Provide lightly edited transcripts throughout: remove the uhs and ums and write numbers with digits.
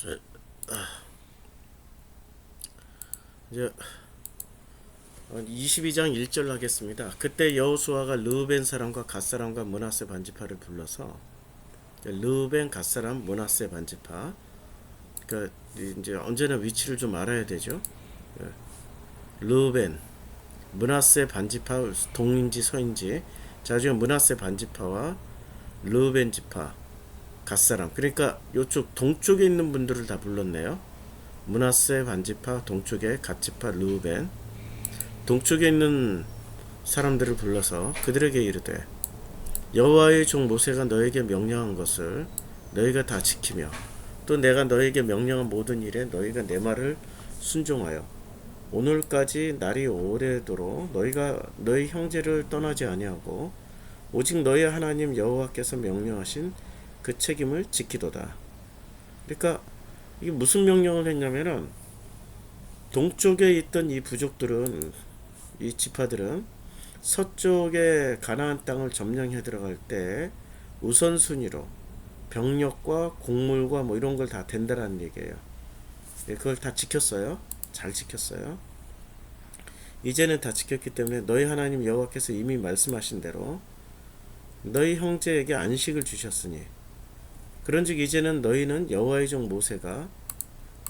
그래. 이제 22장 1절 하겠습니다. 그때 여호수아가 르우벤 사람과 갓 사람과 므낫세 반지파를 불러서 르우벤, 갓 사람, 므낫세 반지파. 그러니까 이제 언제나 위치를 좀 알아야 되죠. 르우벤, 므낫세 반지파 동인지 서인지. 자, 지금 므낫세 반지파와 르우벤 지파, 갓 사람. 그러니까 요쪽 동쪽에 있는 분들을 다 불렀네요. 므낫세 반지파 동쪽에 갓 지파 르우벤, 동쪽에 있는 사람들을 불러서 그들에게 이르되 여호와의 종 모세가 너에게 명령한 것을 너희가 다 지키며 또 내가 너에게 명령한 모든 일에 너희가 내 말을 순종하여 오늘까지 날이 오래도록 너희가 너희 형제를 떠나지 아니하고 오직 너희 하나님 여호와께서 명령하신 그 책임을 지키도다. 그러니까 이게 무슨 명령을 했냐면은 동쪽에 있던 이 부족들은, 이 지파들은 서쪽에 가나안 땅을 점령해 들어갈 때 우선순위로 병력과 곡물과 뭐 이런 걸 다 된다라는 얘기예요. 그걸 다 지켰어요. 잘 지켰어요. 이제는 다 지켰기 때문에 너희 하나님 여호와께서 이미 말씀하신 대로 너희 형제에게 안식을 주셨으니 그런즉 이제는 너희는 여호와의 종 모세가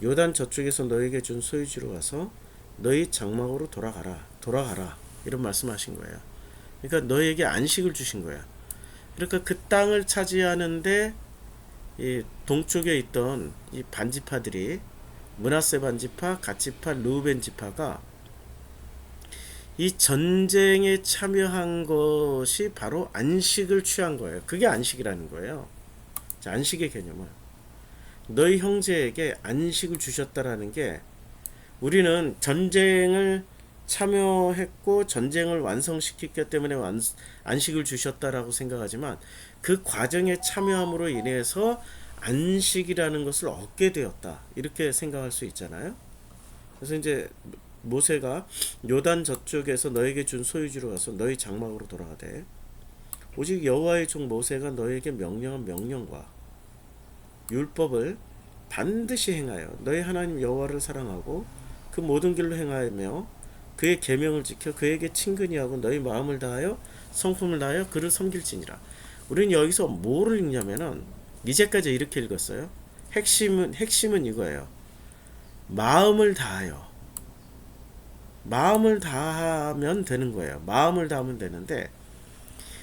요단 저쪽에서 너희에게 준 소유지로 와서 너희 장막으로 돌아가라 이런 말씀하신 거예요. 그러니까 너희에게 안식을 주신 거야. 그러니까 그 땅을 차지하는데 이 동쪽에 있던 이 반지파들이 므낫세 반지파, 갓 지파, 르우벤 지파가 이 전쟁에 참여한 것이 바로 안식을 취한 거예요. 그게 안식이라는 거예요. 자, 안식의 개념은 너희 형제에게 안식을 주셨다라는 게, 우리는 전쟁을 참여했고 전쟁을 완성시켰기 때문에 안식을 주셨다라고 생각하지만 그 과정에 참여함으로 인해서 안식이라는 것을 얻게 되었다 이렇게 생각할 수 있잖아요. 그래서 이제 모세가 요단 저쪽에서 너에게 준 소유지로 가서 너희 장막으로 돌아가되 오직 여호와의 종 모세가 너에게 명령한 명령과 율법을 반드시 행하여 너희 하나님 여호와를 사랑하고 그 모든 길로 행하며 그의 계명을 지켜 그에게 친근히 하고 너희 마음을 다하여 성품을 다하여 그를 섬길지니라. 우리는 여기서 뭐를 읽냐면은 이제까지 이렇게 읽었어요. 핵심은 이거예요. 마음을 다하면 되는 거예요. 마음을 다하면 되는데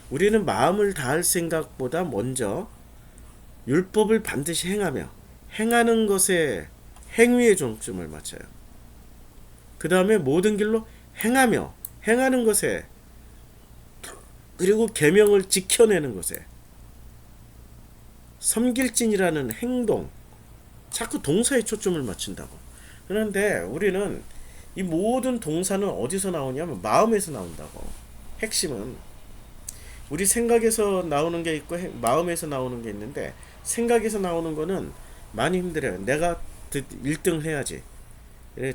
우리는 마음을 다할 생각보다 먼저 율법을 반드시 행하며 행하는 것에 행위에 중점을 맞춰요. 그 다음에 모든 길로 행하며 행하는 것에, 그리고 계명을 지켜내는 것에, 섬길진이라는 행동, 자꾸 동사에 초점을 맞춘다고. 그런데 우리는 이 모든 동사는 어디서 나오냐면 마음에서 나온다고. 핵심은 우리 생각에서 나오는 게 있고 마음에서 나오는 게 있는데, 생각에서 나오는 거는 많이 힘들어요. 내가 1등 해야지,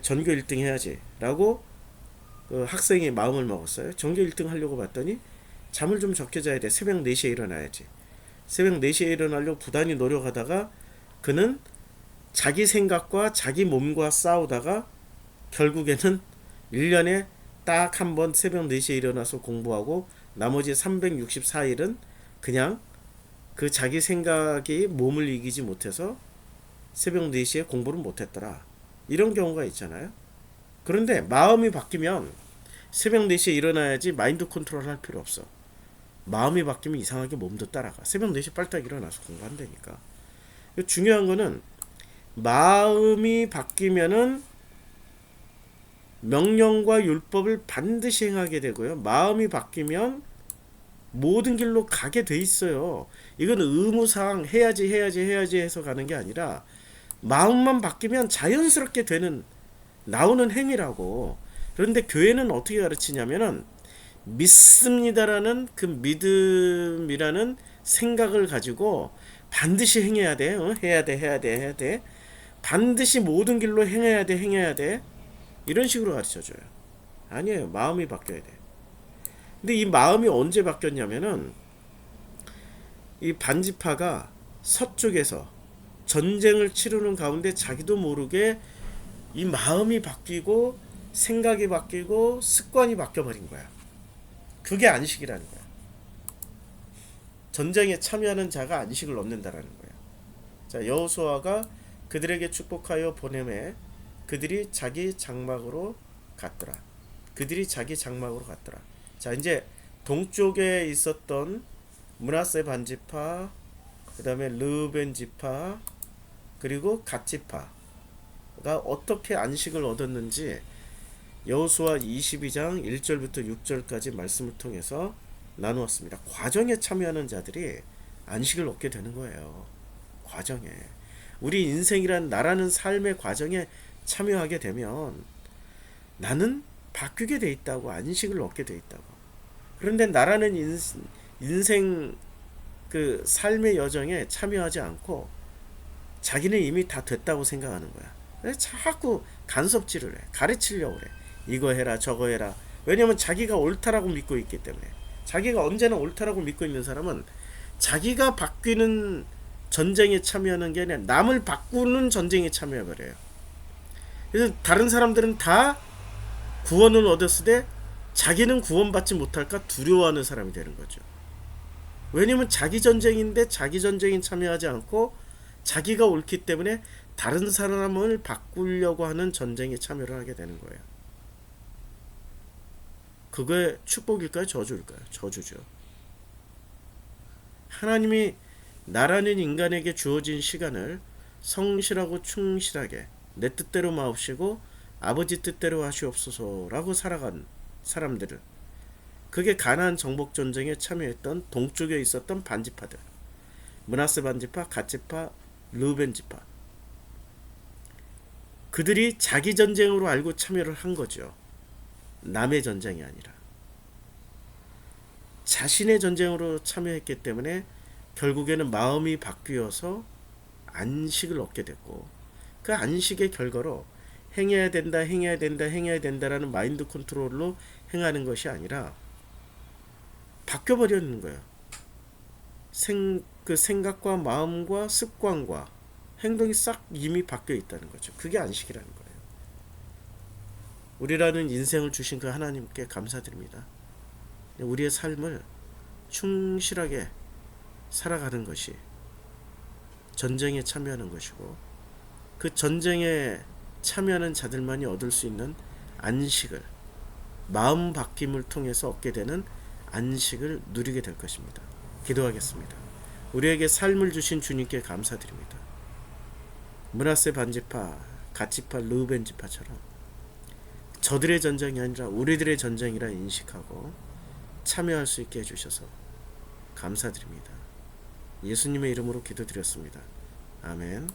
전교 1등 해야지 라고 그 학생이 마음을 먹었어요. 전교 1등 하려고 봤더니 잠을 좀 적게 자야 돼. 새벽 4시에 일어나야지. 새벽 4시에 일어나려고 부단히 노력하다가 그는 자기 생각과 자기 몸과 싸우다가 결국에는 1년에 딱 한 번 새벽 4시에 일어나서 공부하고 나머지 364일은 그냥 그 자기 생각이 몸을 이기지 못해서 새벽 4시에 공부를 못했더라. 이런 경우가 있잖아요. 그런데 마음이 바뀌면 새벽 4시에 일어나야지 마인드 컨트롤 할 필요 없어. 마음이 바뀌면 이상하게 몸도 따라가. 새벽 4시 빨딱 일어나서 공부한다니까. 중요한 거는 마음이 바뀌면은 명령과 율법을 반드시 행하게 되고요. 마음이 바뀌면 모든 길로 가게 돼 있어요. 이건 의무상 해야지 해서 가는 게 아니라 마음만 바뀌면 자연스럽게 나오는 행위라고. 그런데 교회는 어떻게 가르치냐면은 믿습니다라는 그 믿음이라는 생각을 가지고 반드시 행해야 돼. 해야 돼. 반드시 모든 길로 행해야 돼. 이런 식으로 가르쳐줘요. 아니에요. 마음이 바뀌어야 돼. 근데 이 마음이 언제 바뀌었냐면은 이 반지파가 서쪽에서 전쟁을 치르는 가운데 자기도 모르게 이 마음이 바뀌고 생각이 바뀌고 습관이 바뀌어버린 거야. 그게 안식이라는 거야. 전쟁에 참여하는 자가 안식을 얻는다라는 거야. 자, 여호수아가 그들에게 축복하여 보내매 그들이 자기 장막으로 갔더라. 그들이 자기 장막으로 갔더라. 자, 이제 동쪽에 있었던 므낫세 반지파, 그 다음에 르우벤 지파, 그리고 갓 지파가 어떻게 안식을 얻었는지 여호수아 22장 1절부터 6절까지 말씀을 통해서 나누었습니다. 과정에 참여하는 자들이 안식을 얻게 되는 거예요. 과정에. 우리 인생이란 나라는 삶의 과정에 참여하게 되면 나는 바뀌게 돼 있다고, 안식을 얻게 돼 있다고. 그런데 나라는 인생 그 삶의 여정에 참여하지 않고 자기는 이미 다 됐다고 생각하는 거야. 자꾸 간섭질을 해. 가르치려고 그래. 이거 해라 저거 해라. 왜냐면 자기가 옳다라고 믿고 있기 때문에. 자기가 언제나 옳다라고 믿고 있는 사람은 자기가 바뀌는 전쟁에 참여하는 게 아니라 남을 바꾸는 전쟁에 참여해버려요. 그래서 다른 사람들은 다 구원을 얻었을 때 자기는 구원받지 못할까 두려워하는 사람이 되는 거죠. 왜냐면 자기 전쟁인데 자기 전쟁에 참여하지 않고 자기가 옳기 때문에 다른 사람을 바꾸려고 하는 전쟁에 참여를 하게 되는 거예요. 그게 축복일까요? 저주일까요? 저주죠. 하나님이 나라는 인간에게 주어진 시간을 성실하고 충실하게 내 뜻대로 마옵시고 아버지 뜻대로 하시옵소서라고 살아간 사람들을, 그게 가나안 정복 전쟁에 참여했던 동쪽에 있었던 반지파들, 므낫세 반지파, 갓 지파, 르우벤 지파, 그들이 자기 전쟁으로 알고 참여를 한 거죠. 남의 전쟁이 아니라 자신의 전쟁으로 참여했기 때문에 결국에는 마음이 바뀌어서 안식을 얻게 됐고, 그 안식의 결과로 행해야 된다, 행해야 된다, 행해야 된다라는 마인드 컨트롤로 행하는 것이 아니라 바뀌어버리는 거예요. 그 생각과 마음과 습관과 행동이 싹 이미 바뀌어 있다는 거죠. 그게 안식이라는 거예요. 우리라는 인생을 주신 그 하나님께 감사드립니다. 우리의 삶을 충실하게 살아가는 것이 전쟁에 참여하는 것이고, 그 전쟁에 참여하는 자들만이 얻을 수 있는 안식을, 마음 바뀜을 통해서 얻게 되는 안식을 누리게 될 것입니다. 기도하겠습니다. 우리에게 삶을 주신 주님께 감사드립니다. 므낫세 반지파, 갓 지파, 르우벤 지파처럼 저들의 전쟁이 아니라 우리들의 전쟁이라 인식하고 참여할 수 있게 해주셔서 감사드립니다. 예수님의 이름으로 기도드렸습니다. 아멘.